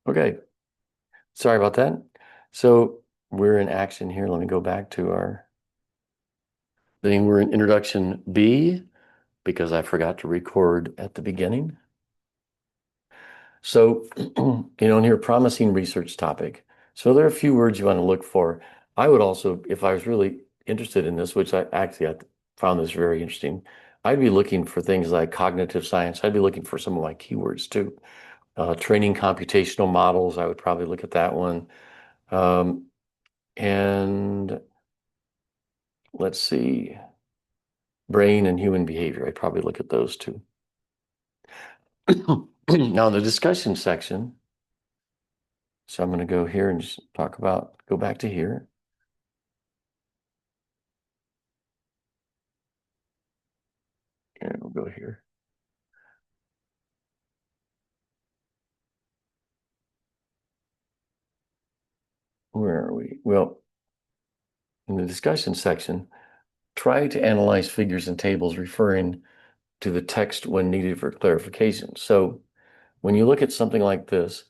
Okay, sorry about that. So we're in action here. Let me go back to our thing. We're in introduction B because I forgot to record at the beginning. So, in here, promising research topic. So there are a few words you want to look for. I would also, if I was really interested in this, which I found this very interesting, I'd be looking for things like cognitive science. I'd be looking for some of my keywords too. Training computational models, I would probably look at that one. Um, and let's see, brain and human behavior. I'd probably look at those too. Now, in the discussion section, so I'm going to go here and just go back to here. And we'll go here. Where are we? Well, in the discussion section, try to analyze figures and tables referring to the text when needed for clarification. So when you look at something like this,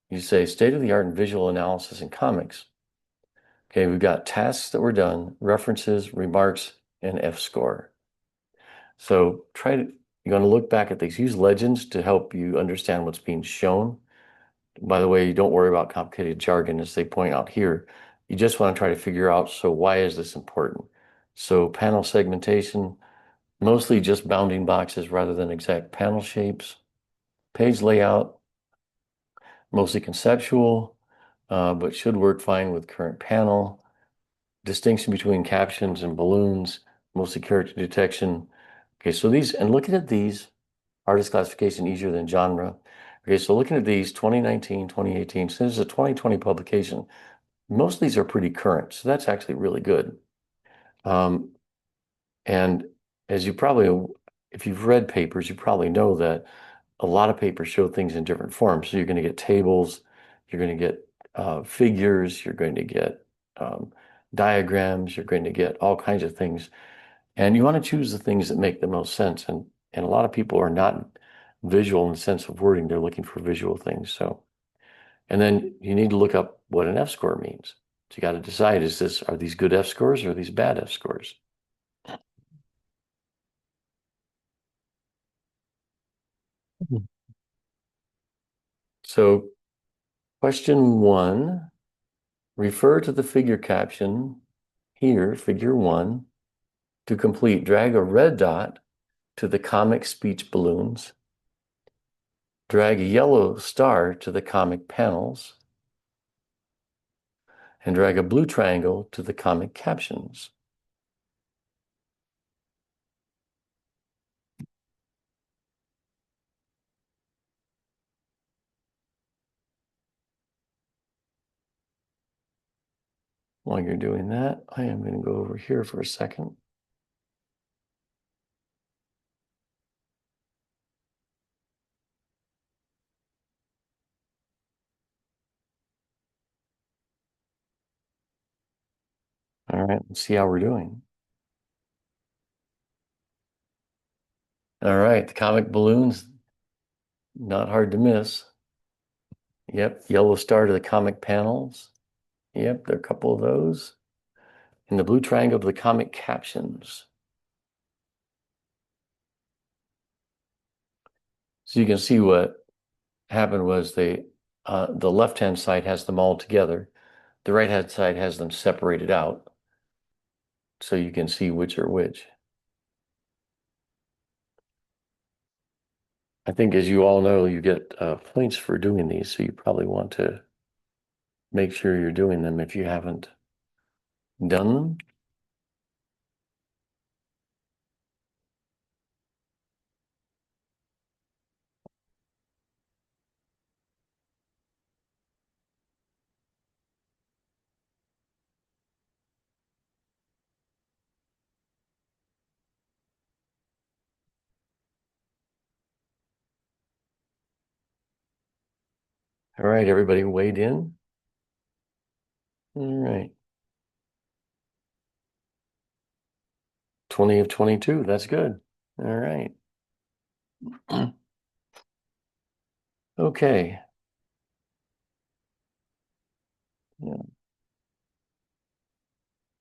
you say state of the art in visual analysis in comics. Okay, we've got tasks that were done, references, remarks, and F score. So you're going to look back at these, use legends to help you understand what's being shown. By the way, you don't worry about complicated jargon as they point out here. You just want to try to figure out, so why is this important? So panel segmentation, mostly just bounding boxes rather than exact panel shapes. Page layout, mostly conceptual, but should work fine with current panel. Distinction between captions and balloons, mostly character detection. Okay, so and looking at these, artist classification easier than genre. Okay, so looking at these, 2019, 2018, so this is a 2020 publication. Most of these are pretty current, so that's actually really good. Um, and as you probably, if you've read papers, you probably know that a lot of papers show things in different forms. So you're going to get tables, you're going to get figures, you're going to get um, diagrams, you're going to get all kinds of things. And you want to choose the things that make the most sense. And a lot of people are not visual in the sense of wording, they're looking for visual things. So, and then you need to look up what an F score means. So you got to decide, are these good F scores or are these bad F scores? Mhm. So question one, refer to the figure caption here, figure one, to complete. Drag a red dot to the comic speech balloons. Drag a yellow star to the comic panels. And drag a blue triangle to the comic captions. While you're doing that, I am going to go over here for a second. All right, let's see how we're doing. All right, the comic balloons, not hard to miss. Yep, yellow star to the comic panels. Yep, there are a couple of those. And the blue triangle to the comic captions. So you can see what happened was the left-hand side has them all together. The right-hand side has them separated out. So you can see which are which. I think, as you all know, you get points for doing these, so you probably want to make sure you're doing them if you haven't done them. All right, everybody weighed in. All right, 20 of 22. That's good. All right. Okay.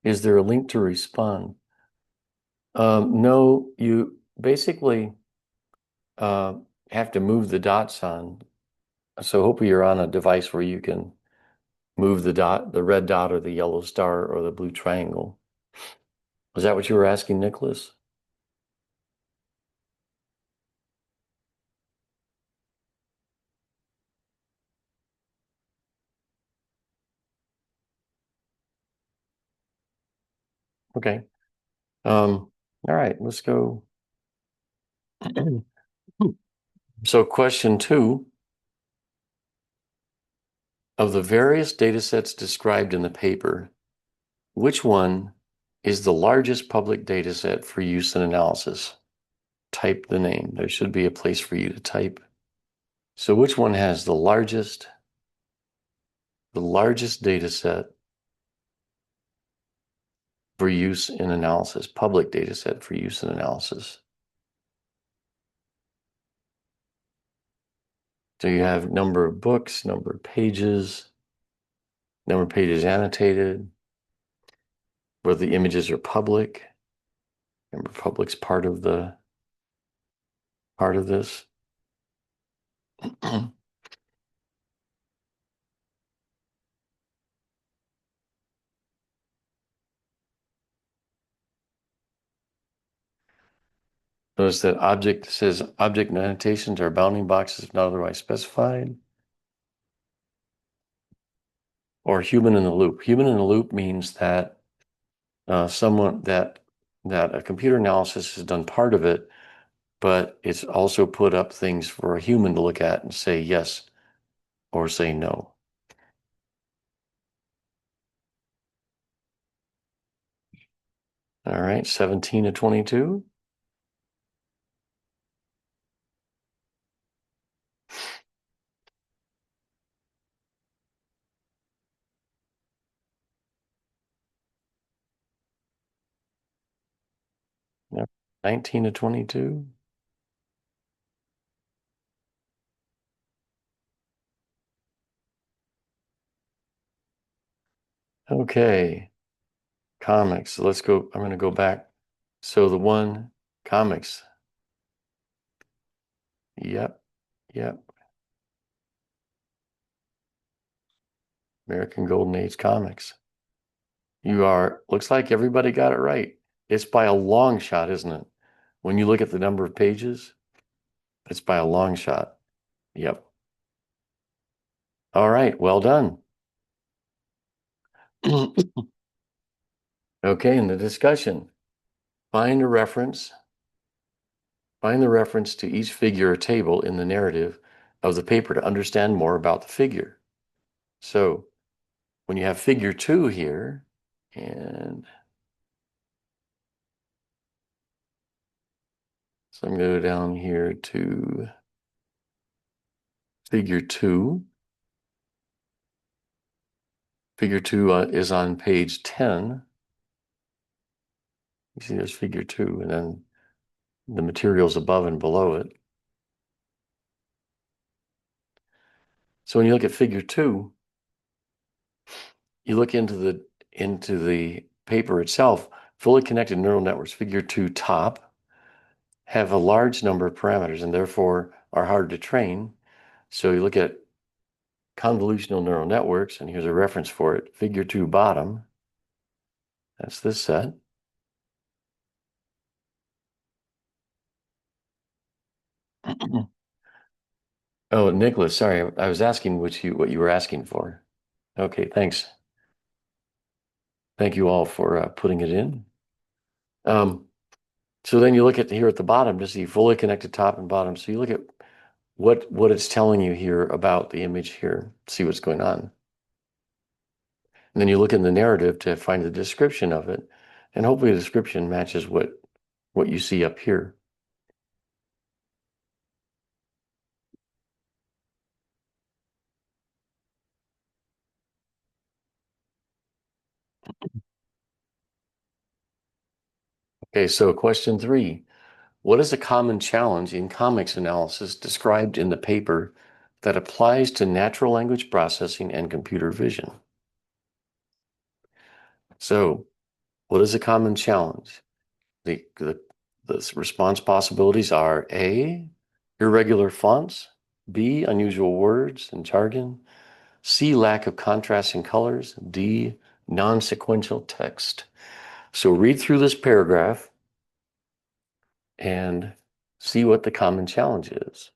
Is there a link to respond? No, you basically uh, have to move the dots on. So hopefully you're on a device where you can move the dot, the red dot or the yellow star or the blue triangle. Is that what you were asking, Nicholas? Okay. All right, let's go. So question 2, of the various data sets described in the paper, which one is the largest public data set for use in analysis? Type the name. There should be a place for you to type. So which one has the largest data set for use in analysis, public data set for use in analysis? So you have number of books, number of pages annotated, whether the images are public. Remember, public's part of this. Notice that object says object annotations are bounding boxes if not otherwise specified. Or human in the loop. Human in the loop means that someone that a computer analysis has done part of it, but it's also put up things for a human to look at and say yes or say no. All right, 17 to 22. Yep. 19 to 22. Okay, comics. So let's go. I'm going to go back. So the one, comics. Yep, yep. American Golden Age comics. Looks like everybody got it right. It's by a long shot, isn't it? When you look at the number of pages, it's by a long shot. Yep. All right, well done. Okay, in the discussion, find a reference, find the reference to each figure or table in the narrative of the paper to understand more about the figure. So when you have figure 2 here, and so I'm going to go down here to figure 2. Figure 2 is on page 10. You see there's figure 2, and then the materials above and below it. So when you look at figure 2, you look into the paper itself. Fully connected neural networks, figure 2 top, have a large number of parameters and therefore are hard to train. So you look at convolutional neural networks, and here's a reference for it. Figure 2 bottom, that's this set. Oh, Nicholas, sorry, I was asking what you were asking for. Okay, thanks. Thank you all for putting it in. So then you look at here at the bottom to see fully connected top and bottom. So you look at what it's telling you here about the image here, see what's going on. And then you look in the narrative to find the description of it. And hopefully the description matches what you see up here. Okay, so question 3. What is a common challenge in comics analysis described in the paper that applies to natural language processing and computer vision? So What is a common challenge? The response possibilities are A, irregular fonts, B, unusual words and jargon, C, lack of contrasting colors, D, non-sequential text. So read through this paragraph and see what the common challenge is.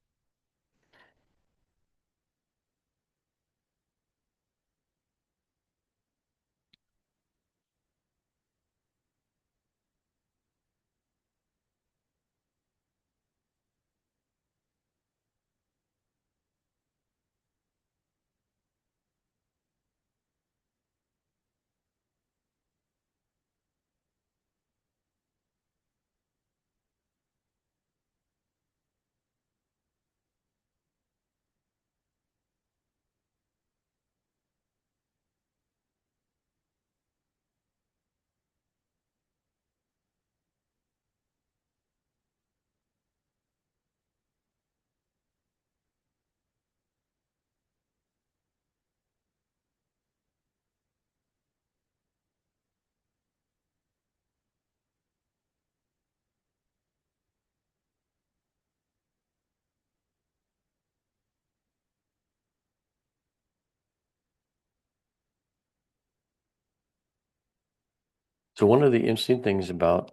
So one of the interesting things about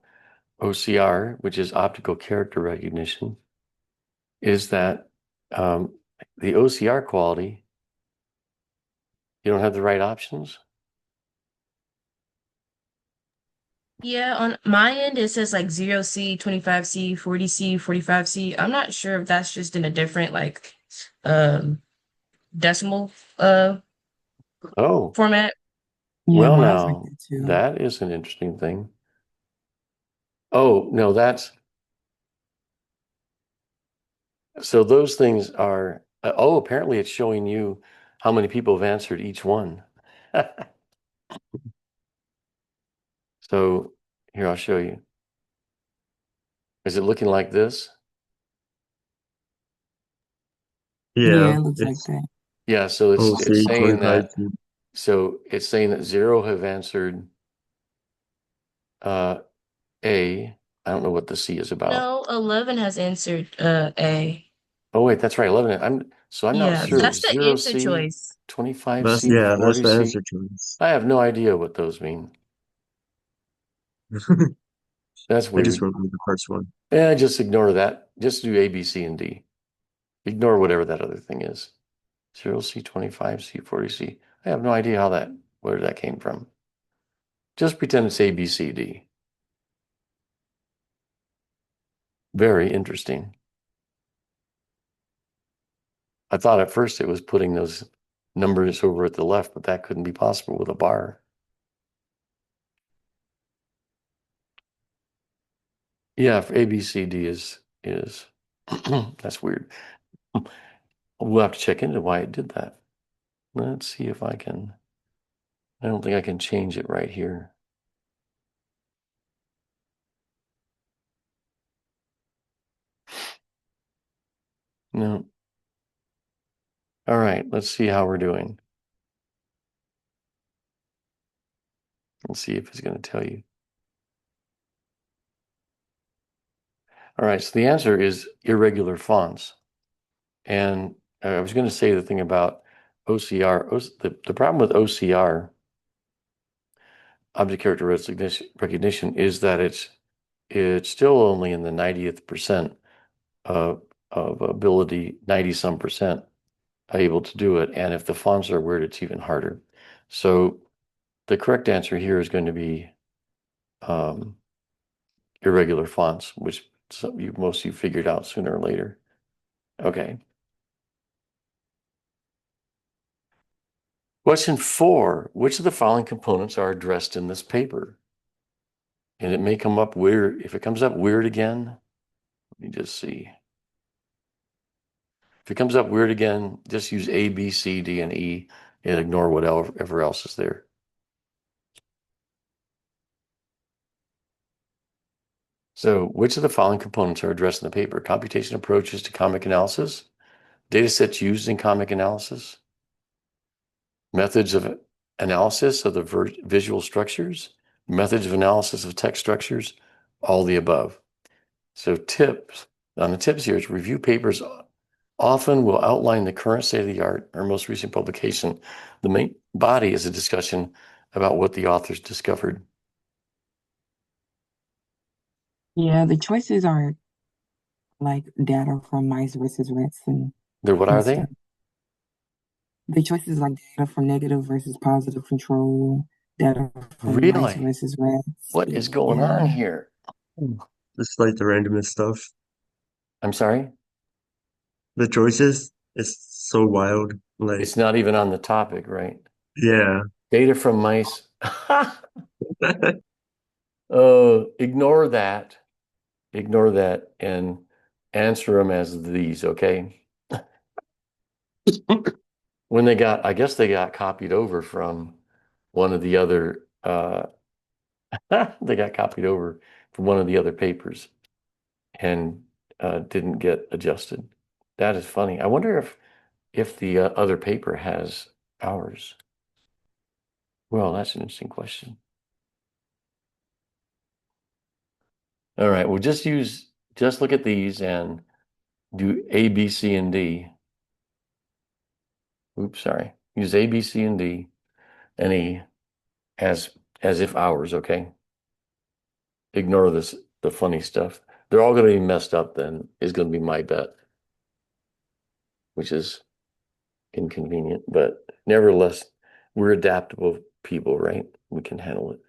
OCR, which is optical character recognition, is that um, the OCR quality, you don't have the right options. Yeah, on my end it says like 0C, 25C, 40C, 45C. I'm not sure if that's just in a different like um decimal Oh, format. Yeah, well mine's like now, that too. that is an interesting thing. Oh, no, so those things are, oh, apparently it's showing you how many people have answered each one. So here, I'll show you. Is it looking like this? Yeah, Yeah, it looks like it's that. Yeah, so oh it's C saying 25 that, C. so it's saying that zero have answered uh A. I don't know what the C is about. No, 11 has answered A. Oh wait, that's right, 11. I'm not Yeah, sure. that's the Zero answer C, choice. That's 25C, yeah, that's the 40C. answer choice. I have no idea what those mean. That's I just weird. went with the first one. Yeah, just ignore that. Just do A, B, C, and D. Ignore whatever that other thing is. 0C, 25C, 40C. I have no idea where that came from. Just pretend it's A, B, C, D. Very interesting. I thought at first it was putting those numbers over at the left, but that couldn't be possible with a bar. Yeah, for A, B, C, D is that's weird. We'll have to check into why it did that. Let's see if I can. I don't think I can change it right here. No. All right, let's see how we're doing. Let's see if it's going to tell you. All right, so the answer is irregular fonts. And I was going to say the thing about OCR. The problem with OCR, object character recognition, is that it's still only in the 90th percent of ability, 90 some percent able to do it. And if the fonts are weird, it's even harder. So the correct answer here is going to be um, irregular fonts, which most of you figured out sooner or later. Okay. Question 4. Which of the following components are addressed in this paper? And it may come up weird. If it comes up weird again, let me just see. If it comes up weird again, just use A, B, C, D, and E and ignore whatever else is there. So, which of the following components are addressed in the paper? Computation approaches to comic analysis, data sets used in comic analysis, methods of analysis of the visual structures, Methods of analysis of text structures, all the above. So tips, on the tips here, it's review papers often will outline the current state of the art or most recent publication. The main body is a discussion about what the authors discovered. Yeah, the choices are like data from mice versus rats What are and they? stuff. The choices like data from negative versus positive control, data from mice Really? versus rats. What is going Yeah. on here? Just like the randomest stuff. I'm sorry? The choices is so wild. Like, It's not even on the topic, right? yeah. Data from mice. Oh, ignore that. Ignore that and answer them as these, okay? When I guess they got copied over from one of the other, they got copied over from one of the other papers and didn't get adjusted. That is funny. I wonder if the other paper has ours. Well, that's an interesting question. All right, well, just look at these and do A, B, C, and D. Oops, sorry. Use A, B, C, and D and E as if ours, okay? Ignore the funny stuff. They're all going to be messed up then, is going to be my bet, which is inconvenient, but nevertheless, we're adaptable people, right? We can handle it.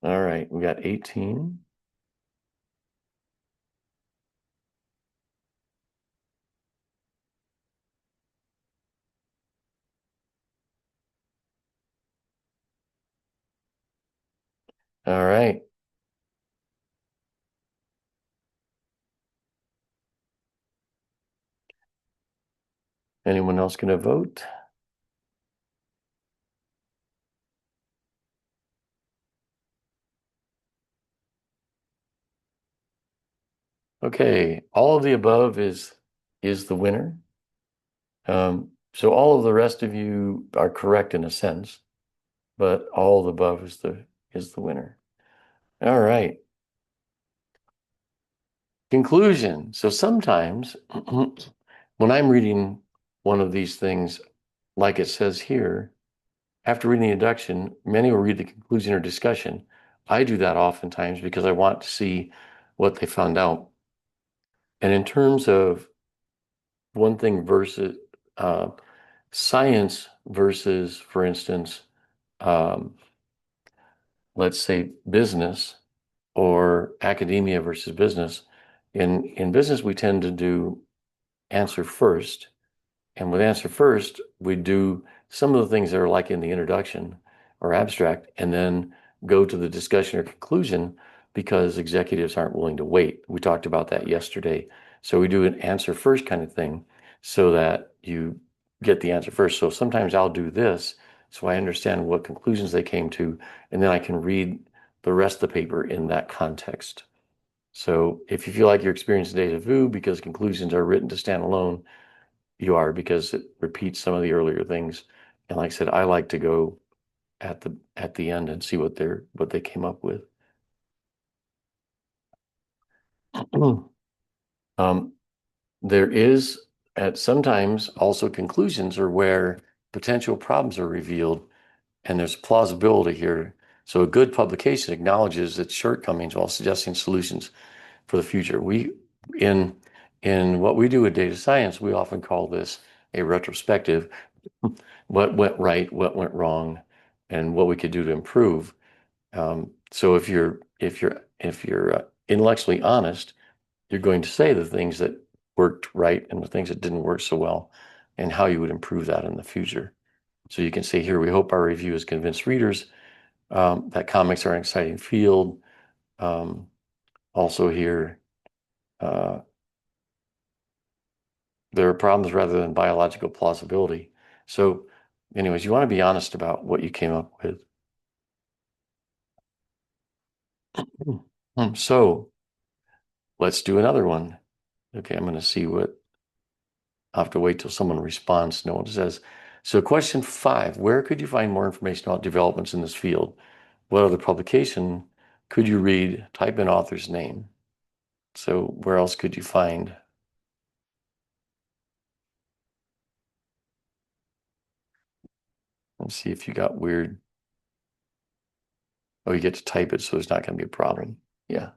All right, we got 18. All right. Anyone else going to vote? Okay, all of the above is the winner. So all of the rest of you are correct in a sense, but all of the above is the winner. All right. Conclusion. So sometimes when I'm reading one of these things, like it says here, after reading the introduction, many will read the conclusion or discussion. I do that oftentimes because I want to see what they found out. And in terms of one thing versus science versus, for instance, um, let's say business or academia versus business. In business, we tend to do answer first. And with answer first, we do some of the things that are like in the introduction or abstract, and then go to the discussion or conclusion because executives aren't willing to wait. We talked about that yesterday. So we do an answer first kind of thing so that you get the answer first. So sometimes I'll do this so I understand what conclusions they came to, and then I can read the rest of the paper in that context. So if you feel like you're experiencing deja vu because conclusions are written to stand alone, you are, because it repeats some of the earlier things. And like I said, I like to go at the end and see what they came up with. Um, there is at sometimes also conclusions are where potential problems are revealed and there's plausibility here. So a good publication acknowledges its shortcomings while suggesting solutions for the future. In in what we do with data science, we often call this a retrospective. What went right, what went wrong, and what we could do to improve. So if you're intellectually honest, you're going to say the things that worked right and the things that didn't work so well, and how you would improve that in the future. So you can say here, we hope our review has convinced readers that comics are an exciting field. Also here, uh, there are problems rather than biological plausibility. So anyways, you want to be honest about what you came up with. So let's do another one. Okay, I'm going to see what, I'll have to wait till someone responds. No one says. So question 5, where could you find more information about developments in this field? What other publication could you read? Type in author's name. So where else could you find? Let's see if you got weird. Oh, you get to type it, so it's not going to be a problem. Yeah.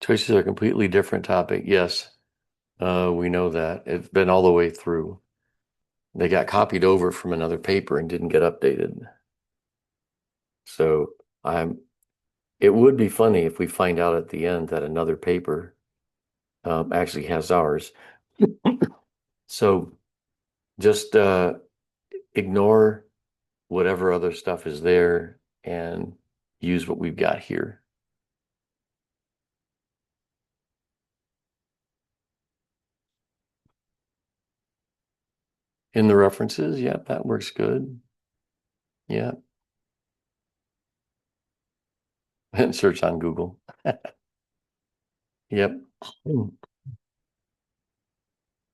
Choices are a completely different topic. Yes, we know that. It's been all the way through. They got copied over from another paper and didn't get updated. So it would be funny if we find out at the end that another paper actually has ours. So just ignore whatever other stuff is there and use what we've got here. In the references, yeah, that works good. Yeah. And search on Google. Yep. You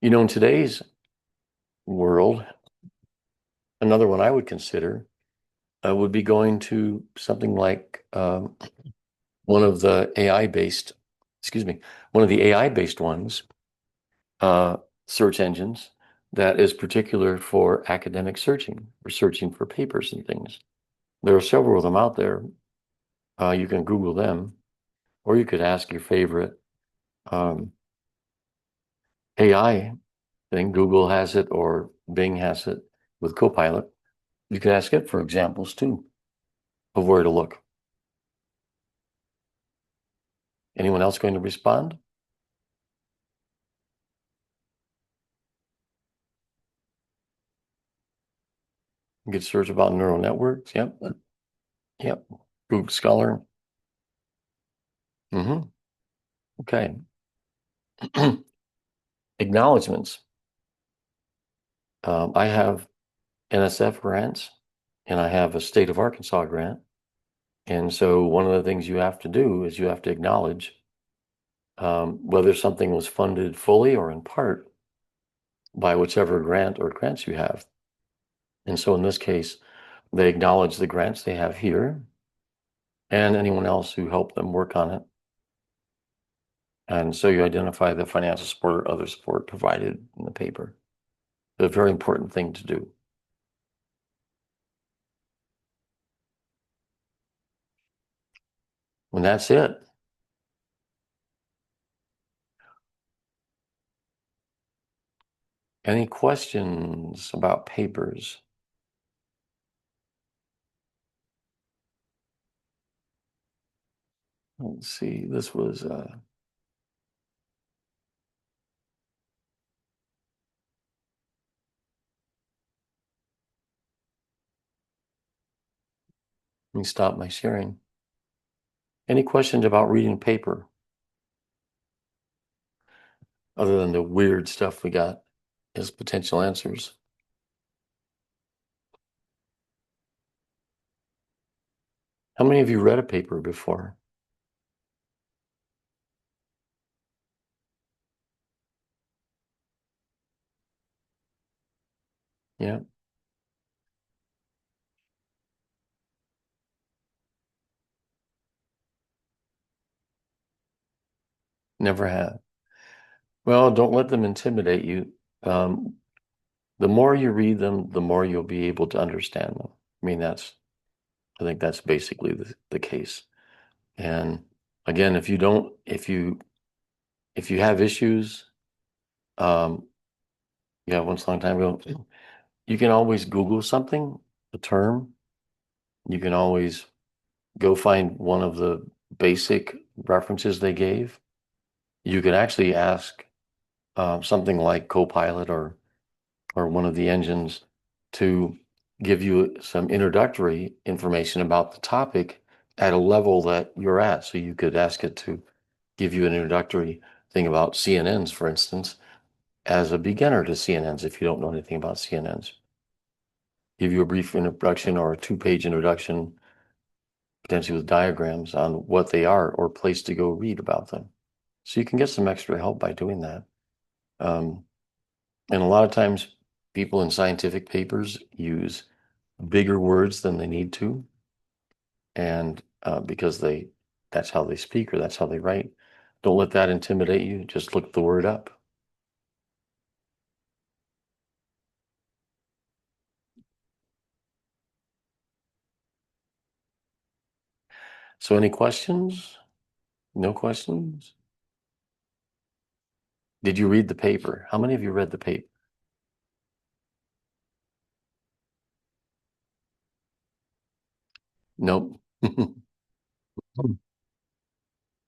know, in today's world, another one I would consider would be going to something like one of the AI-based, excuse me, one of the AI-based ones, search engines that is particular for academic searching, for searching for papers and things. There are several of them out there. You can Google them, or you could ask your favorite AI thing. Google has it, or Bing has it with Copilot. You could ask it for examples too of where to look. Anyone else going to respond? You could search about neural networks. Yep. Yep. Google Scholar. Okay. Acknowledgements. I have NSF grants and I have a state of Arkansas grant. And so one of the things you have to do is you have to acknowledge whether something was funded fully or in part by whichever grant or grants you have. And so in this case, they acknowledge the grants they have here and anyone else who helped them work on it. And so you identify the financial support or other support provided in the paper. It's a very important thing to do. And that's it. Any questions about papers? Let's see, this was let me stop my sharing. Any questions about reading paper? Other than the weird stuff we got as potential answers. How many of you read a paper before? Yeah, never have. Well, don't let them intimidate you. The more you read them, the more you'll be able to understand them. I mean, I think that's basically the case. And again, if you have issues, yeah, once a long time ago, you can always Google something, a term. You can always go find one of the basic references they gave you could actually ask something like Copilot or one of the engines to give you some introductory information about the topic at a level that you're at. So you could ask it to give you an introductory thing about CNNs, for instance, as a beginner to CNNs if you don't know anything about CNNs. Give you a brief introduction or a 2-page introduction, potentially with diagrams on what they are or a place to go read about them. So you can get some extra help by doing that. And a lot of times people in scientific papers use bigger words than they need to. And because that's how they speak or that's how they write. Don't let that intimidate you. Just look the word up. So any questions? No questions? Did you read the paper? How many of you read the paper? Nope.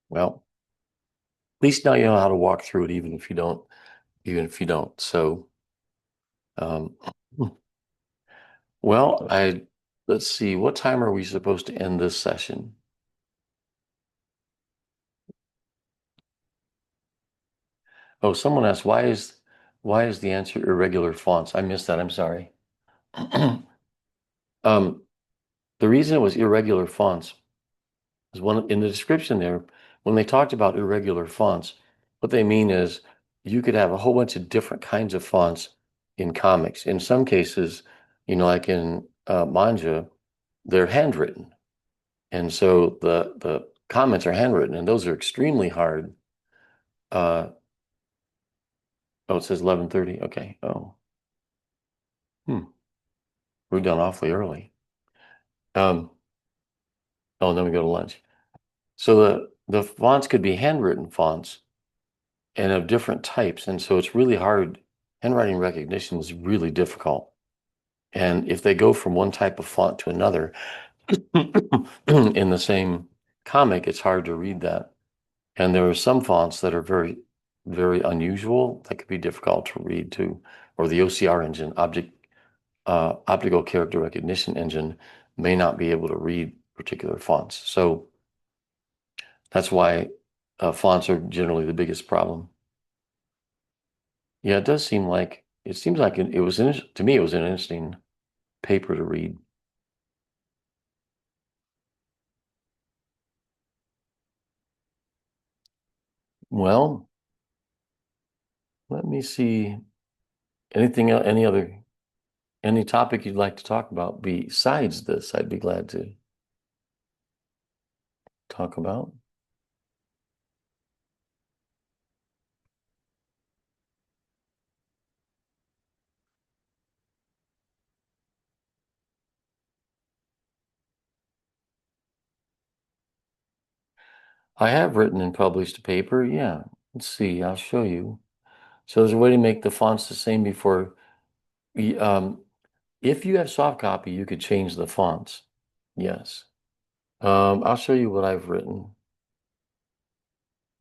Well, at least now you know how to walk through it, even if you don't. So, um, well, let's see, what time are we supposed to end this session? Oh, someone asked, why is the answer irregular fonts? I missed that. I'm sorry. Um, the reason it was irregular fonts is one in the description there, when they talked about irregular fonts, what they mean is you could have a whole bunch of different kinds of fonts in comics. In some cases, like in manga, they're handwritten. And so the comments are handwritten, and those are extremely hard. Oh, it says 11:30. Okay. Oh, we're done awfully early. Um, oh, then we go to lunch. So the fonts could be handwritten fonts and of different types, and so it's really hard. Handwriting recognition is really difficult. And if they go from one type of font to another in the same comic, it's hard to read that. And there are some fonts that are very, very unusual that could be difficult to read too. Or the OCR engine, optical character recognition engine, may not be able to read particular fonts. So that's why fonts are generally the biggest problem. Yeah, it seems like it was to me it was an interesting paper to read. Well, let me see. Anything else, any topic you'd like to talk about besides this, I'd be glad to talk about. I have written and published a paper. Yeah. Let's see. I'll show you. So there's a way to make the fonts the same before. If you have soft copy, you could change the fonts. Yes. I'll show you what I've written.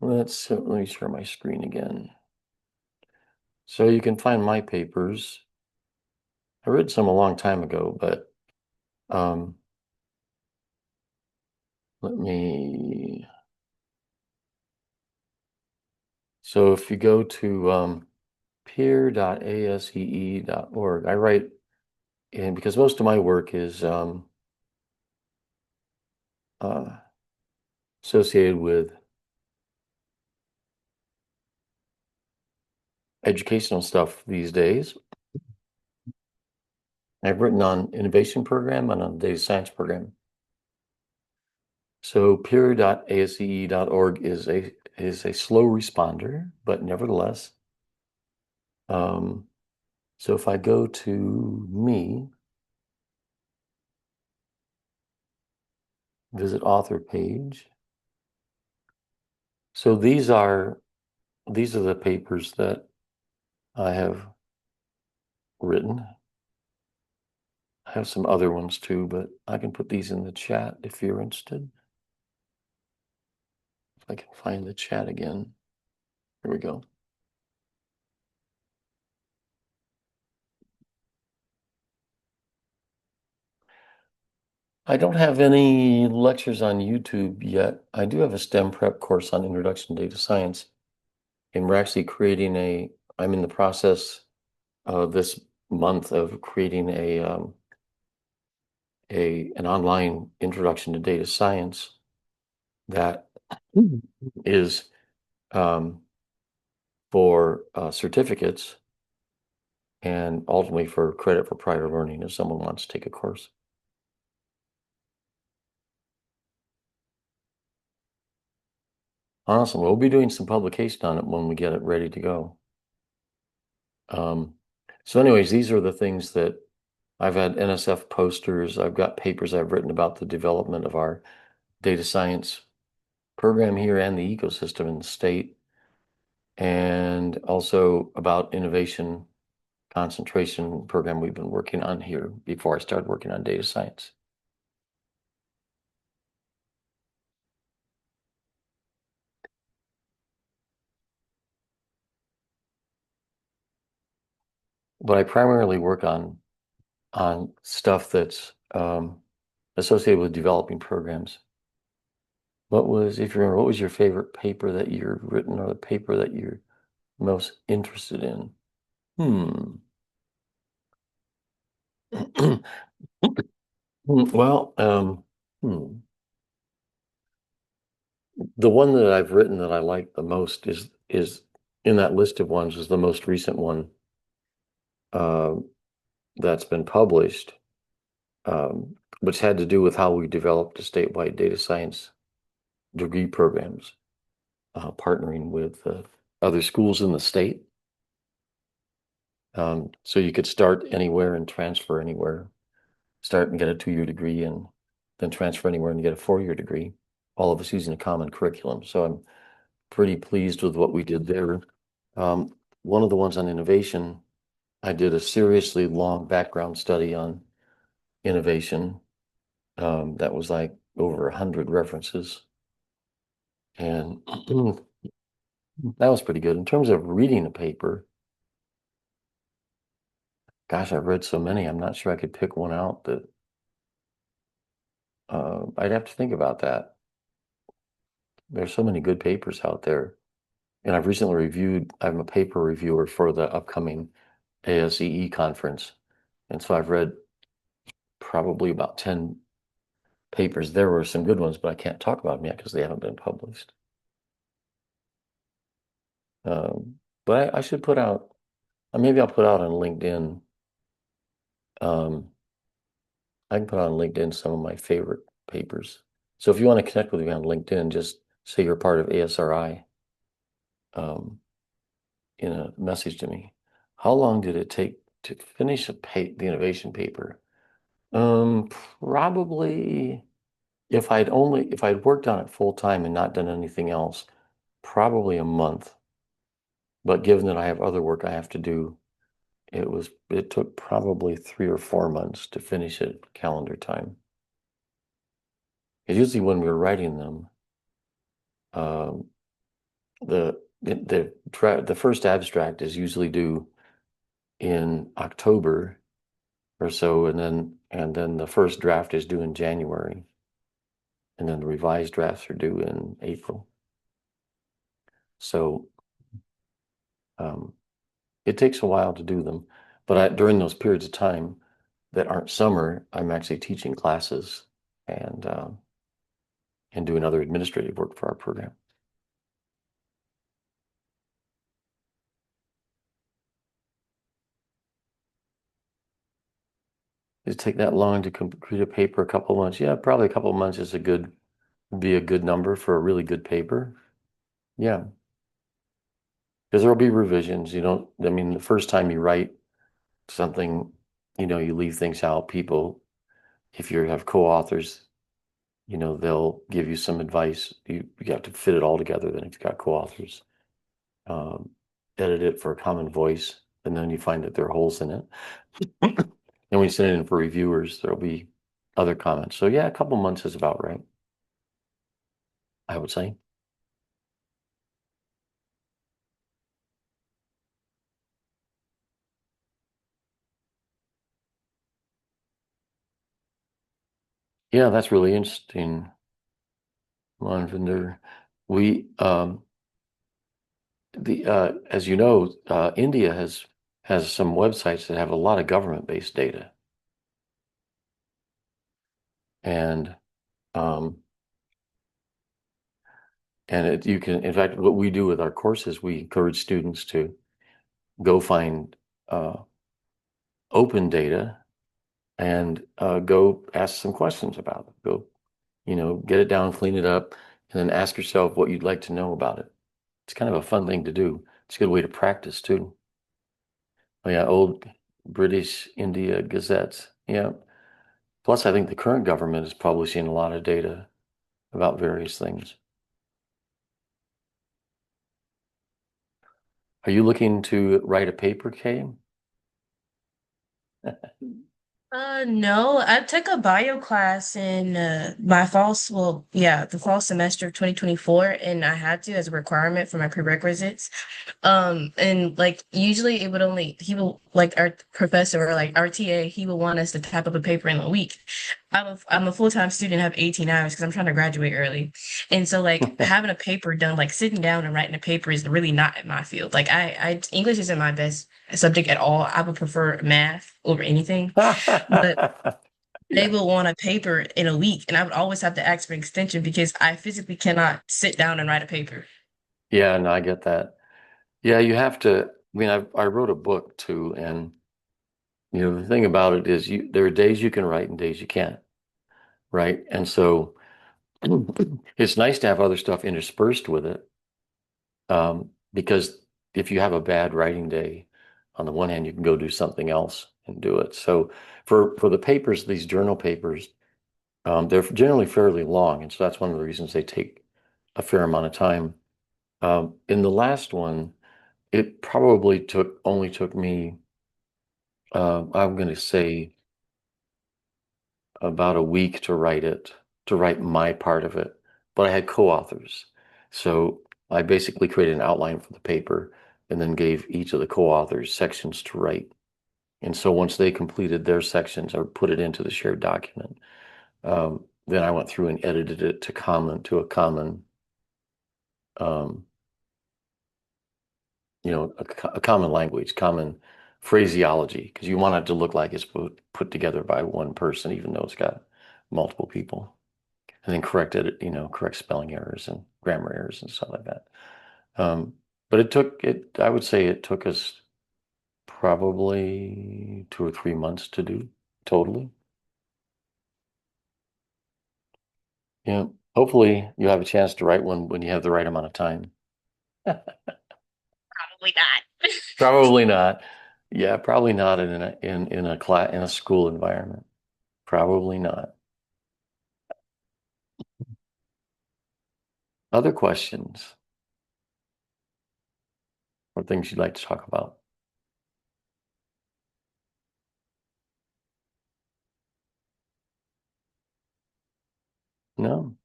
Let me share my screen again. So you can find my papers. I read some a long time ago, but let me. So if you go to peer.asee.org, I write, and because most of my work is uh, associated with educational stuff these days. I've written on innovation program and on data science program. So peer.asee.org is a slow responder, but nevertheless. So if I go to me, visit author page. So these are the papers that I have written. I have some other ones too, but I can put these in the chat if you're interested. If I can find the chat again. Here we go. I don't have any lectures on YouTube yet. I do have a STEM prep course on Introduction to Data Science, and we're actually I'm in the process this month of creating an online introduction to data science that is for certificates and ultimately for credit for prior learning if someone wants to take a course. Awesome. We'll be doing some publication on it when we get it ready to go. So anyways, these are the things that I've had NSF posters. I've got papers I've written about the development of our data science program here and the ecosystem in the state, and also about innovation concentration program we've been working on here before I started working on data science. But I primarily work on stuff that's associated with developing programs. If you remember, what was your favorite paper that you've written or the paper that you're most interested in? Well, the one that I've written that I like the most is in that list of ones is the most recent one uh, that's been published, which had to do with how we developed a statewide data science degree programs, partnering with other schools in the state. So you could start anywhere and transfer anywhere, start and get a 2-year degree and then transfer anywhere and get a 4-year degree, all of us using a common curriculum. So I'm pretty pleased with what we did there. One of the ones on innovation, I did a seriously long background study on innovation. That was like over 100 references. And that was pretty good. In terms of reading a paper, gosh, I've read so many, I'm not sure I could pick one out that I'd have to think about that. There's so many good papers out there. And I'm a paper reviewer for the upcoming ASEE conference. And so I've read probably about 10 papers. There were some good ones, but I can't talk about them yet because they haven't been published. But I should put out, maybe I'll put out on LinkedIn. I can put on LinkedIn some of my favorite papers. So if you want to connect with me on LinkedIn, just say you're part of ASRI in a message to me. How long did it take to finish the innovation paper? Probably if I'd worked on it full time and not done anything else, probably a month. But given that I have other work I have to do, it took probably 3 or 4 months to finish it calendar time. Because usually when we were writing them, the first abstract is usually due in October or so, and then the first draft is due in January, and then the revised drafts are due in April. So it takes a while to do them, but during those periods of time that aren't summer, I'm actually teaching classes and doing other administrative work for our program. Does it take that long to complete a paper? A couple of months? Yeah, probably a couple of months is be a good number for a really good paper. Yeah, because there'll be revisions. The first time you write something, you leave things out. People, if you have co-authors, they'll give you some advice. You have to fit it all together. Then if you've got co-authors, edit it for a common voice, and then you find that there are holes in it. And when you send it in for reviewers, there'll be other comments. So yeah, a couple months is about right, I would say. Yeah, that's really interesting, Manvinder. We the as you know, India has some websites that have a lot of government-based data, and um, you can, in fact, what we do with our courses, we encourage students to go find uh, open data and go ask some questions about it. Go, get it down, clean it up, and then ask yourself what you'd like to know about it. It's kind of a fun thing to do. It's a good way to practice too. Oh, yeah, old British India gazettes. Yeah. Plus, I think the current government is publishing a lot of data about various things. Are you looking to write a paper, Kay? No, I took a bio class in the fall semester of 2024, and I had to as a requirement for my prerequisites. And like usually it would only he will like our professor or like our TA, he would want us to type up a paper in a week. I'm a full-time student, I have 18 hours because I'm trying to graduate early. And so like having a paper done, like sitting down and writing a paper is really not in my field. Like I English isn't my best subject at all. I would prefer math over anything. But they Yeah. will want a paper in a week, and I would always have to ask for an extension because I physically cannot sit down and write a paper. Yeah, no, I get that. Yeah, you have to. I mean, I wrote a book too, and the thing about it is there are days you can write and days you can't, right? And so it's nice to have other stuff interspersed with it, because if you have a bad writing day, on the one hand, you can go do something else and do it. So for the papers, these journal papers, they're generally fairly long, and so that's one of the reasons they take a fair amount of time. In the last one, it probably only took me, I'm going to say, about a week to write my part of it. But I had co-authors. So I basically created an outline for the paper and then gave each of the co-authors sections to write. And so once they completed their sections or put it into the shared document, then I went through and edited it to a common, um, a common language, common phraseology, because you want it to look like it's put together by one person, even though it's got multiple people. And then correct spelling errors and grammar errors and stuff like that. But I would say it took us probably 2 or 3 months to do totally. Yeah. Hopefully you have a chance to write one when you have the right amount of time. Probably not. Probably not. Yeah, probably not in a school environment. Probably not. Other questions or things you'd like to talk about? No.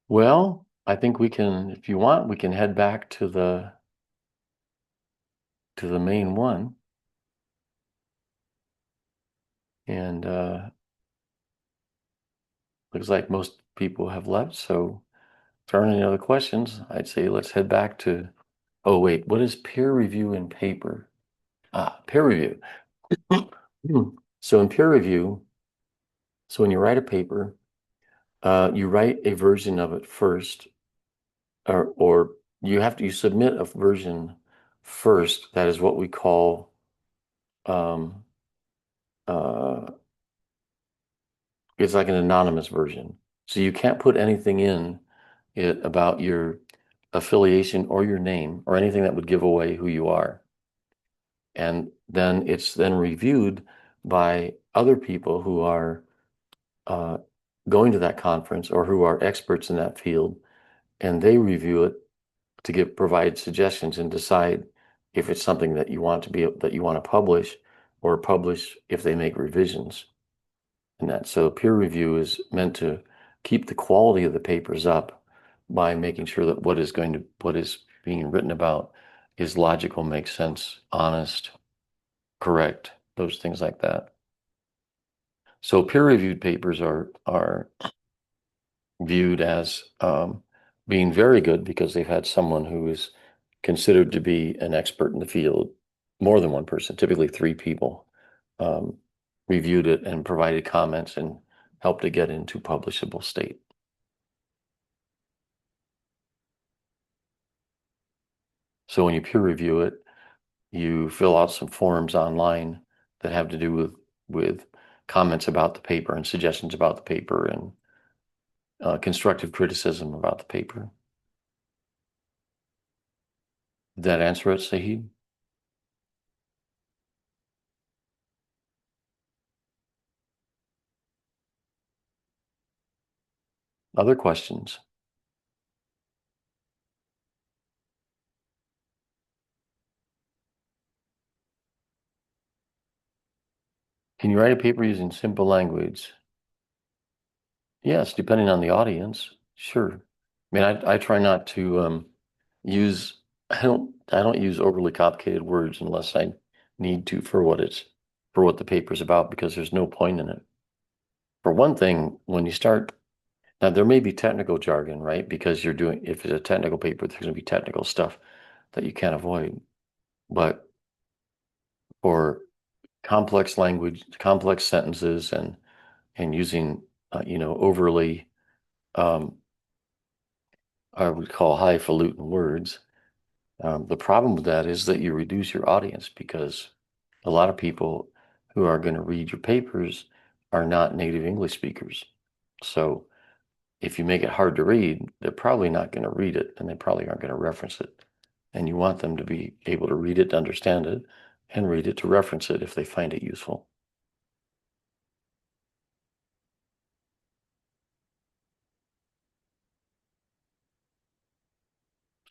Well, I think if you want, we can head back to the main one. And looks like most people have left. So if there aren't any other questions, I'd say let's head back to, oh wait, what is peer review in paper? Peer review. So in peer review, so when you write a paper, you write a version of it first, or you submit a version first. That is what we call um, uh, it's like an anonymous version. So you can't put anything in it about your affiliation or your name or anything that would give away who you are. And then it's then reviewed by other people who are uh, going to that conference or who are experts in that field, and they review it to provide suggestions and decide if it's something that you want to publish, or publish if they make revisions. And that so peer review is meant to keep the quality of the papers up by making sure that what is being written about is logical, makes sense, honest, correct, those things like that. So peer-reviewed papers are viewed as being very good because they've had someone who is considered to be an expert in the field, more than one person, typically three people, um, reviewed it and provided comments and helped to get into publishable state. So when you peer review it, you fill out some forms online that have to do with comments about the paper and suggestions about the paper and constructive criticism about the paper. Did that answer it, Sahid? Other questions? Can you write a paper using simple language? Yes, depending on the audience, sure. I mean, I try not to use I don't use overly complicated words unless I need to for what the paper's about because there's no point in it. For one thing, when you start now there may be technical jargon, right? Because if it's a technical paper, there's going to be technical stuff that you can't avoid. But for complex language, complex sentences and using overly I would call highfalutin words. The problem with that is that you reduce your audience because a lot of people who are going to read your papers are not native English speakers. So if you make it hard to read, they're probably not going to read it and they probably aren't going to reference it. And you want them to be able to read it, to understand it, and read it to reference it if they find it useful.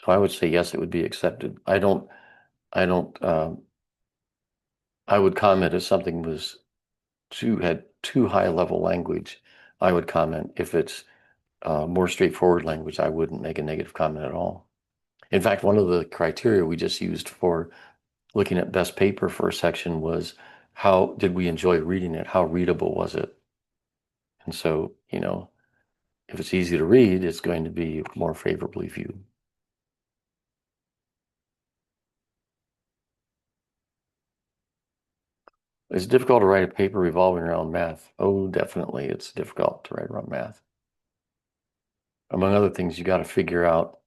So I would say yes, it would be accepted. I don't, I would comment if something had too high level language. I would comment if it's more straightforward language. I wouldn't make a negative comment at all. In fact, one of the criteria we just used for looking at best paper for a section was how did we enjoy reading it? How readable was it? And so, if it's easy to read, it's going to be more favorably viewed. It's difficult to write a paper revolving around math. Oh, definitely, it's difficult to write around math. Among other things, you got to figure out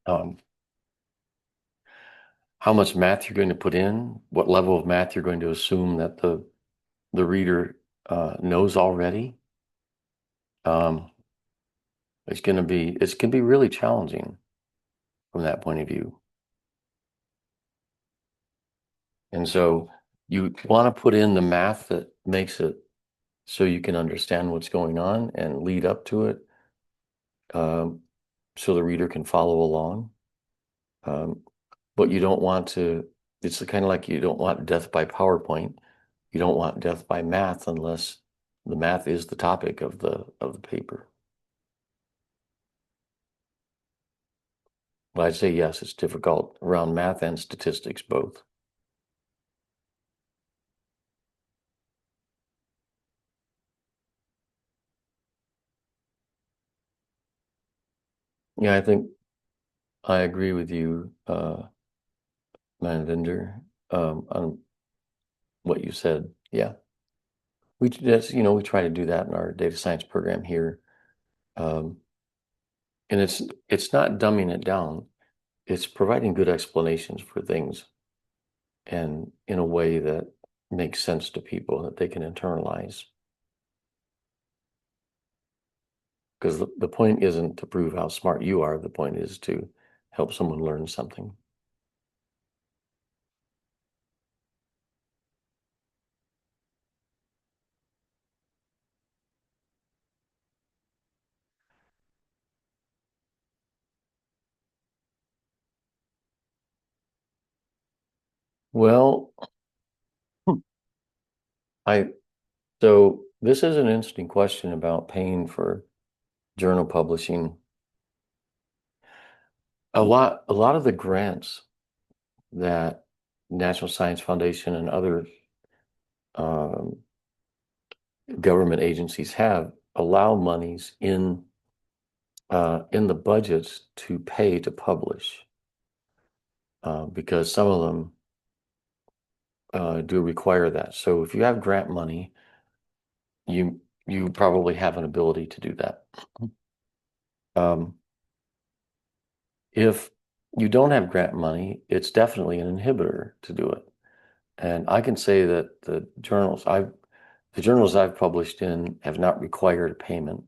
um, how much math you're going to put in, what level of math you're going to assume that the reader knows already. It's going to be really challenging from that point of view. And so you want to put in the math that makes it so you can understand what's going on and lead up to it, um, so the reader can follow along. Um, but you don't want to, it's kind of like you don't want death by PowerPoint. You don't want death by math unless the math is the topic of the paper. But I'd say yes, it's difficult around math and statistics both. Yeah, I think I agree with you, Manvinder, on what you said. Yeah, we try to do that in our data science program here, um, and it's not dumbing it down. It's providing good explanations for things, and in a way that makes sense to people that they can internalize. Because the point isn't to prove how smart you are. The point is to help someone learn something. Well, I so this is an interesting question about paying for journal publishing. A lot of the grants that National Science Foundation and other um, government agencies have allow monies in the budgets to pay to publish, because some of them do require that. So if you have grant money, you probably have an ability to do that. If you don't have grant money, it's definitely an inhibitor to do it. And I can say that the journals I've published in have not required a payment,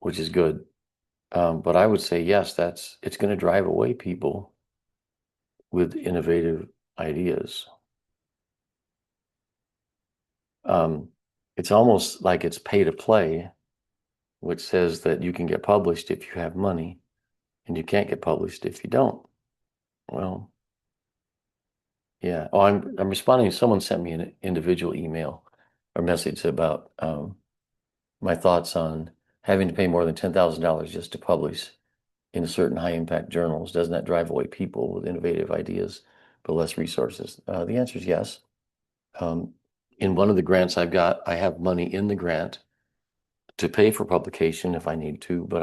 which is good. But I would say, yes, it's going to drive away people with innovative ideas. It's almost like it's pay to play, which says that you can get published if you have money, and you can't get published if you don't. Well, yeah. Oh, I'm responding. Someone sent me an individual email or message about my thoughts on having to pay more than $10,000 just to publish in certain high impact journals. Doesn't that drive away people with innovative ideas but less resources? The answer is yes. In one of the grants I've got, I have money in the grant to pay for publication if I need to, but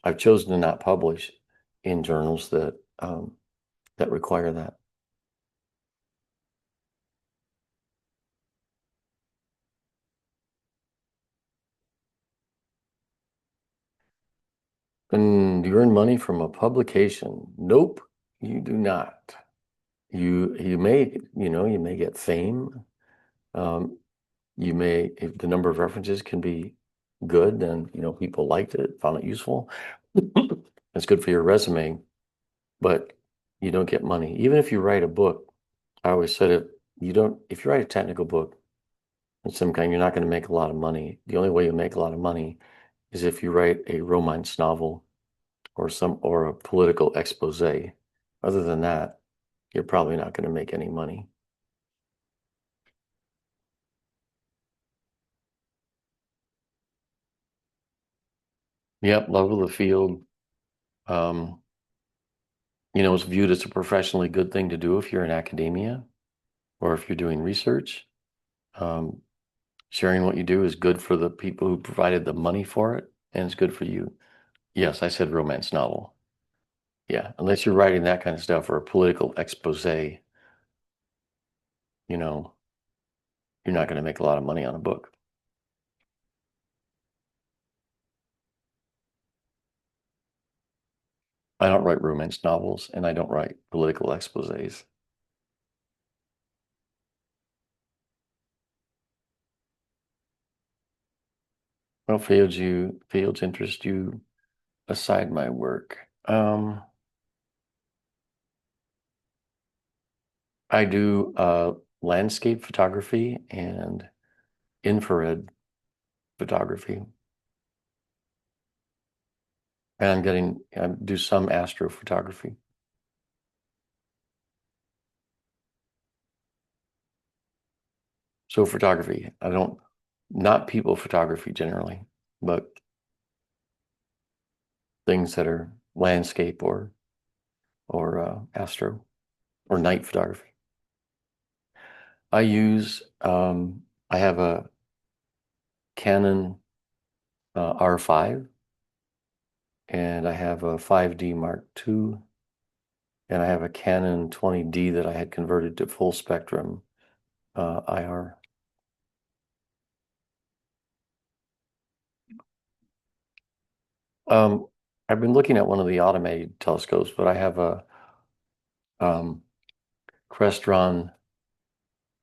I've chosen to not publish in journals that require that. And you earn money from a publication? Nope, you do not. You may get fame. You may, if the number of references can be good, then people liked it, found it useful. It's good for your resume, but you don't get money. Even if you write a book, I always said it, if you write a technical book of some kind, you're not going to make a lot of money. The only way you make a lot of money is if you write a romance novel or a political expose. Other than that, you're probably not going to make any money. Yep, love of the field. It's viewed as a professionally good thing to do if you're in academia or if you're doing research. Sharing what you do is good for the people who provided the money for it, and it's good for you. Yes, I said romance novel. Yeah, unless you're writing that kind of stuff or a political expose, you're not going to make a lot of money on a book. I don't write romance novels and I don't write political exposés. What fields interest you aside my work? I do landscape photography and infrared photography. And I do some astrophotography. So photography, not people photography generally, but things that are landscape or astro or night photography. I have a Canon R5, and I have a 5D Mark II, and I have a Canon 20D that I had converted to full spectrum IR. I've been looking at one of the automated telescopes, but I have a Crestron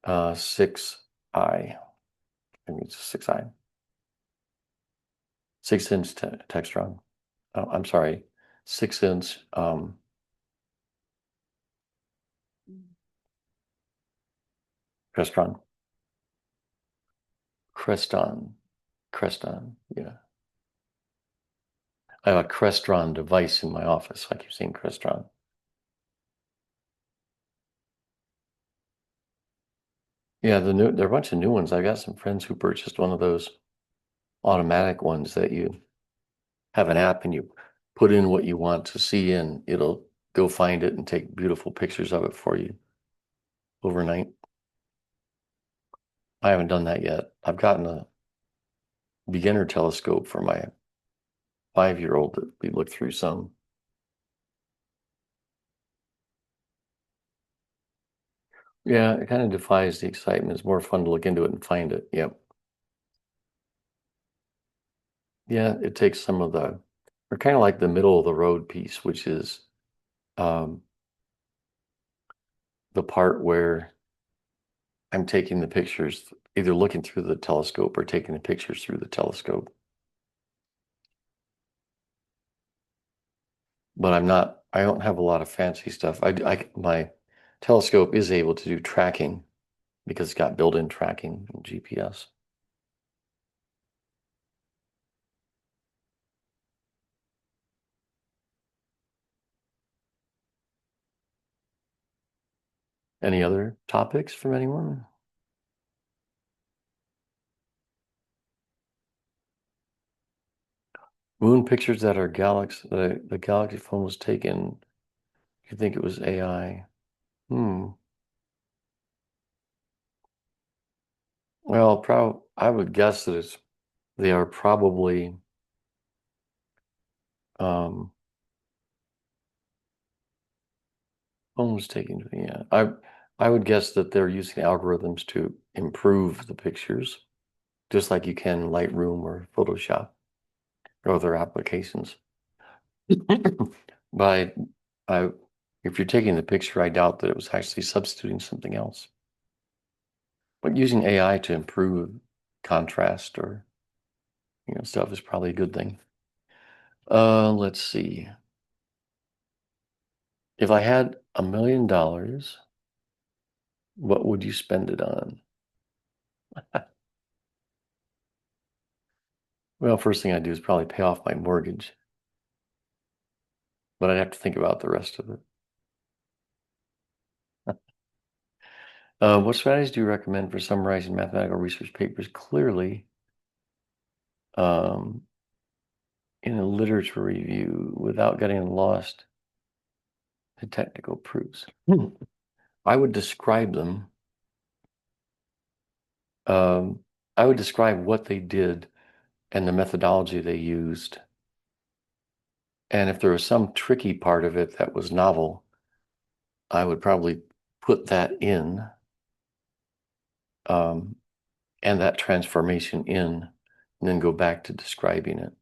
6i. I think it's a 6i. 6-inch Textron. Oh, I'm sorry, 6-inch Crestron. Creston, yeah. I have a Crestron device in my office. I keep saying Crestron. Yeah, there are a bunch of new ones. I got some friends who purchased one of those automatic ones that you have an app and you put in what you want to see and it'll go find it and take beautiful pictures of it for you overnight. I haven't done that yet. I've gotten beginner telescope for my 5-year-old that we looked through some. Yeah, it kind of defies the excitement. It's more fun to look into it and find it. Yep. Yeah, it takes some of the, or kind of like the middle of the road piece, which is the part where I'm taking the pictures, either looking through the telescope or taking the pictures through the telescope. But I don't have a lot of fancy stuff. My telescope is able to do tracking because it's got built-in tracking and GPS. Any other topics from anyone? Moon pictures that are galaxy, the galaxy phone was taken. You think it was AI? Well, I would guess that they are probably um phone was taken. Yeah, I would guess that they're using algorithms to improve the pictures, just like you can in Lightroom or Photoshop or other applications. But if you're taking the picture, I doubt that it was actually substituting something else. But using AI to improve contrast or stuff is probably a good thing. Let's see. If I had $1 million, what would you spend it on? Well, first thing I'd do is probably pay off my mortgage, but I'd have to think about the rest of it. What strategies do you recommend for summarizing mathematical research papers clearly in a literature review without getting lost in technical proofs? I would describe them. I would describe what they did and the methodology they used. And if there was some tricky part of it that was novel, I would probably put that in, and that transformation in, and then go back to describing it.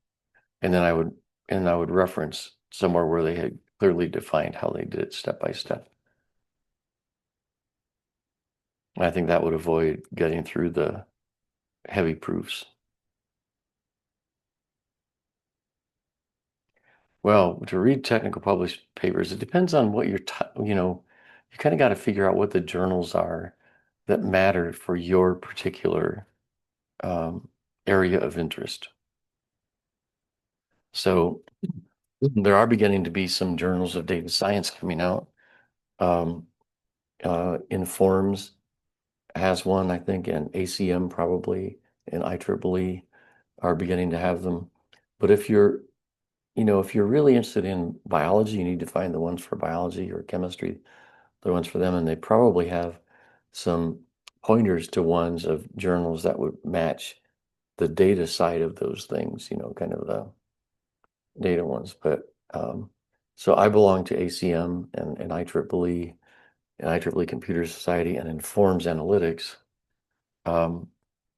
And then I would reference somewhere where they had clearly defined how they did it step by step. I think that would avoid getting through the heavy proofs. Well, to read technical published papers, it depends on what you kind of got to figure out what the journals are that matter for your particular area of interest. So there are beginning to be some journals of data science coming out. Um, Informs has one, I think, and ACM probably, and IEEE are beginning to have them. But if you're really interested in biology, you need to find the ones for biology or chemistry, the ones for them, and they probably have some pointers to ones of journals that would match the data side of those things, kind of the data ones. But so I belong to ACM and IEEE and IEEE Computer Society and Informs Analytics. Um,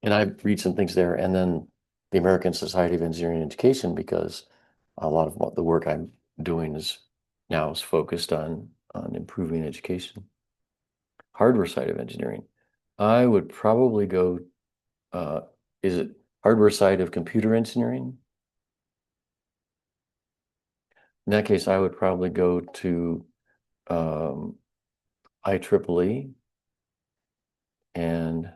and I read some things there, and then the American Society of Engineering Education, because a lot of what the work I'm doing is focused on improving education. Hardware side of engineering. I would probably go, uh, is it hardware side of computer engineering? In that case, I would probably go to IEEE, and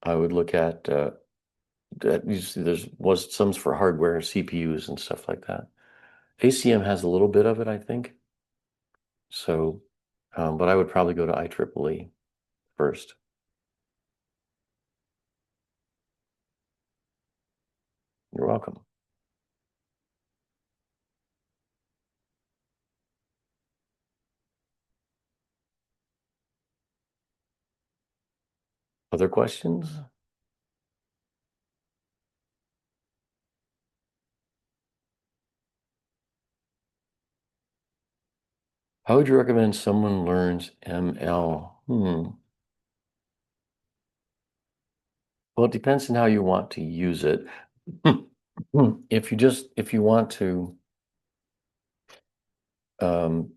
I would look at that. Usually was some for hardware, CPUs and stuff like that. ACM has a little bit of it, I think. So, but I would probably go to IEEE first. You're welcome. Other questions? How would you recommend someone learns ML? Well, it depends on how you want to use it. If you want to, um,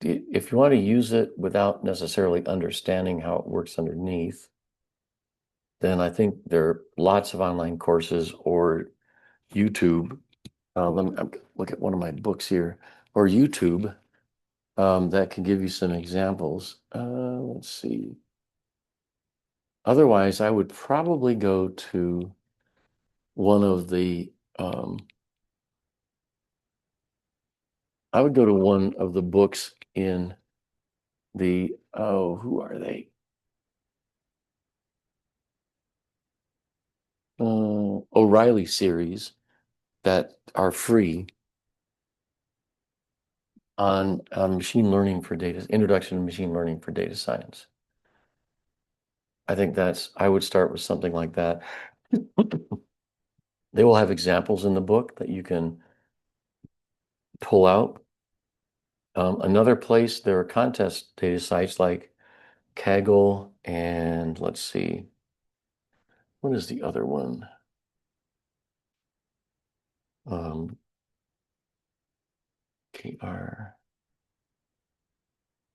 if you want to use it without necessarily understanding how it works underneath, then I think there are lots of online courses or YouTube. Let me look at one of my books here, or YouTube, that can give you some examples. Let's see. Otherwise, I would probably go to one of the, I would go to one of the books in the, oh, who are they? O'Reilly series that are free on machine learning for data, introduction to machine learning for data science. I think I would start with something like that. They will have examples in the book that you can pull out. Another place, there are contest data sites like Kaggle and let's see, what is the other one? KR.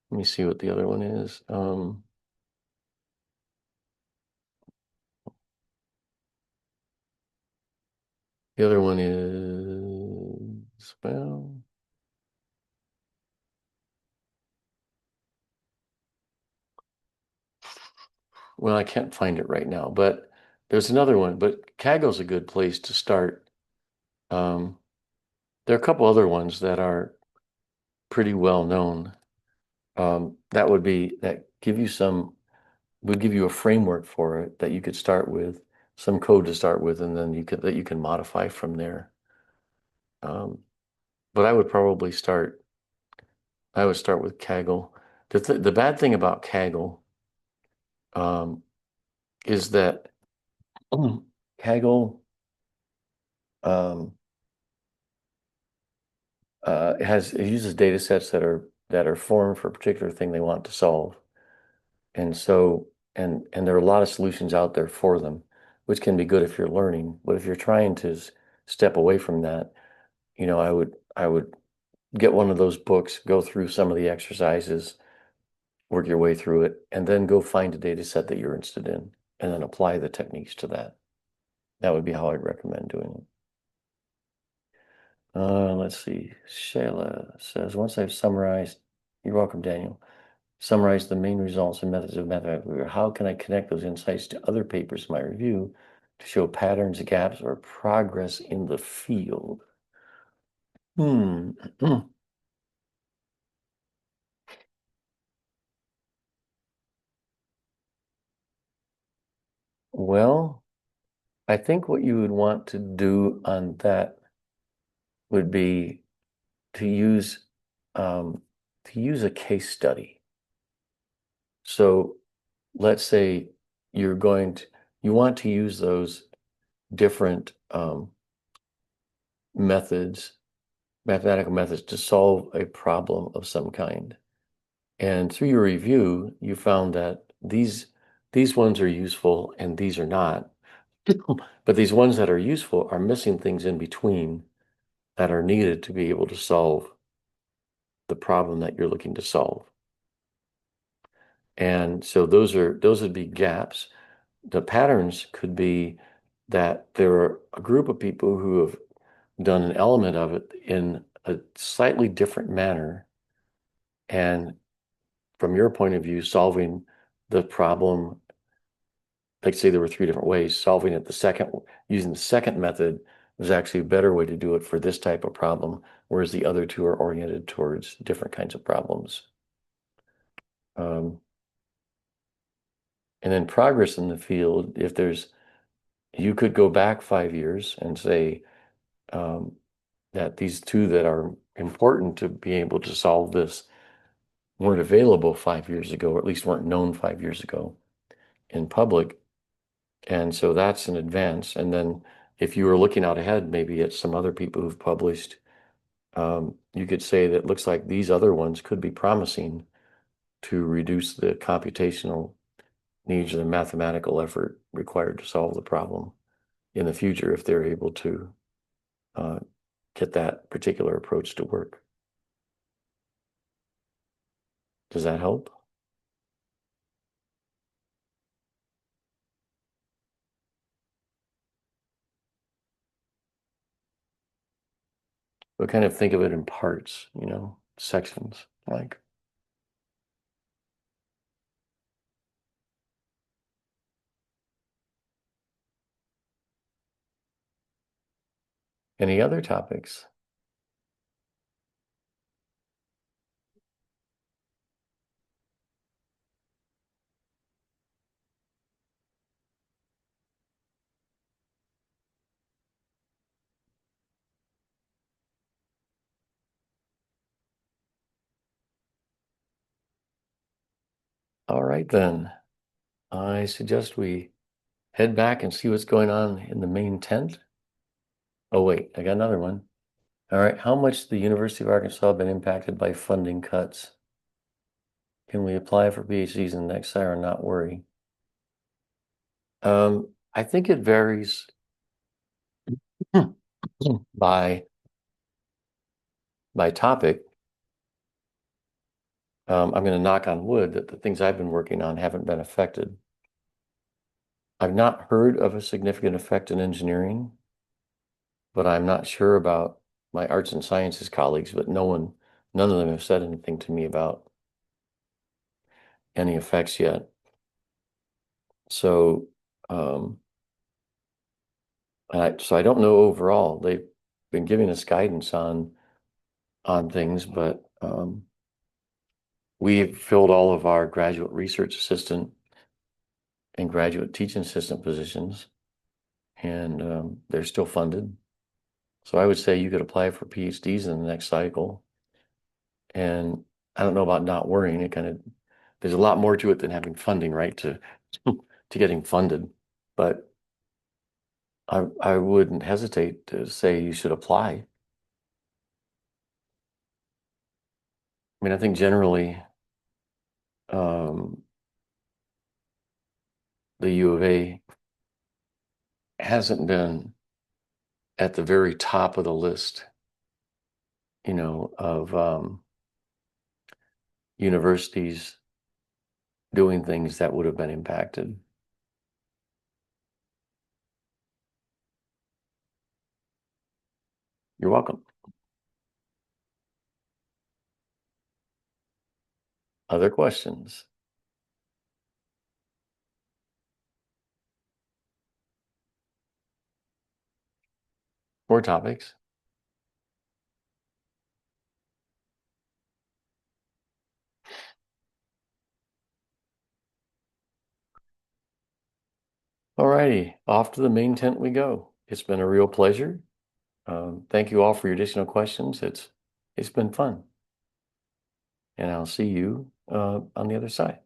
Let me see what the other one is. The other one is, well, I can't find it right now, but there's another one, but Kaggle's a good place to start. Um, there are a couple other ones that are pretty well known. That would give you a framework for it that you could start with, some code to start with, and then you can modify from there. But I would start with Kaggle. The bad thing about Kaggle, um, is that Kaggle, um, it uses data sets that are formed for a particular thing they want to solve. And so, and there are a lot of solutions out there for them, which can be good if you're learning. But if you're trying to step away from that, I would get one of those books, go through some of the exercises, work your way through it, and then go find a data set that you're interested in, and then apply the techniques to that. That would be how I'd recommend doing it. Let's see. Shayla says, once I've summarized, you're welcome, Daniel. Summarize the main results and methods of mathematical review. How can I connect those insights to other papers in my review to show patterns, gaps, or progress in the field? Hmm. Well, I think what you would want to do on that would be to use um, a case study. So let's say you're going to you want to use those different methods, mathematical methods to solve a problem of some kind. And through your review, you found that these ones are useful and these are not. But these ones that are useful are missing things in between that are needed to be able to solve the problem that you're looking to solve. And so those would be gaps. The patterns could be that there are a group of people who have done an element of it in a slightly different manner. And from your point of view, solving the problem, like say there were three different ways, solving it using the second method was actually a better way to do it for this type of problem, whereas the other two are oriented towards different kinds of problems. Um, and then progress in the field, you could go back 5 years and say um, that these two that are important to be able to solve this weren't available 5 years ago, or at least weren't known 5 years ago in public. And so that's an advance. And then if you were looking out ahead, maybe at some other people who've published you could say that looks like these other ones could be promising to reduce the computational needs or the mathematical effort required to solve the problem in the future if they're able to get that particular approach to work. Does that help? But kind of think of it in parts, sections, like. Any other topics? All right, then. I suggest we head back and see what's going on in the main tent. Oh, wait, I got another one. All right, how much the University of Arkansas been impacted by funding cuts? Can we apply for PhDs in the next year and not worry? I think it varies by topic. I'm going to knock on wood that the things I've been working on haven't been affected. I've not heard of a significant effect in engineering, but I'm not sure about my arts and sciences colleagues, but none of them have said anything to me about any effects yet. So, I don't know overall. They've been giving us guidance on things, but we've filled all of our graduate research assistant and graduate teaching assistant positions, and they're still funded. So I would say you could apply for PhDs in the next cycle. And I don't know about not worrying. There's a lot more to it than having funding, right? To getting funded. But I wouldn't hesitate to say you should apply. I mean, I think generally the U of A hasn't been at the very top of the list, of universities doing things that would have been impacted. You're welcome. Other questions? More topics? All righty, off to the main tent we go. It's been a real pleasure. Thank you all for your additional questions. It's been fun. And I'll see you on the other side.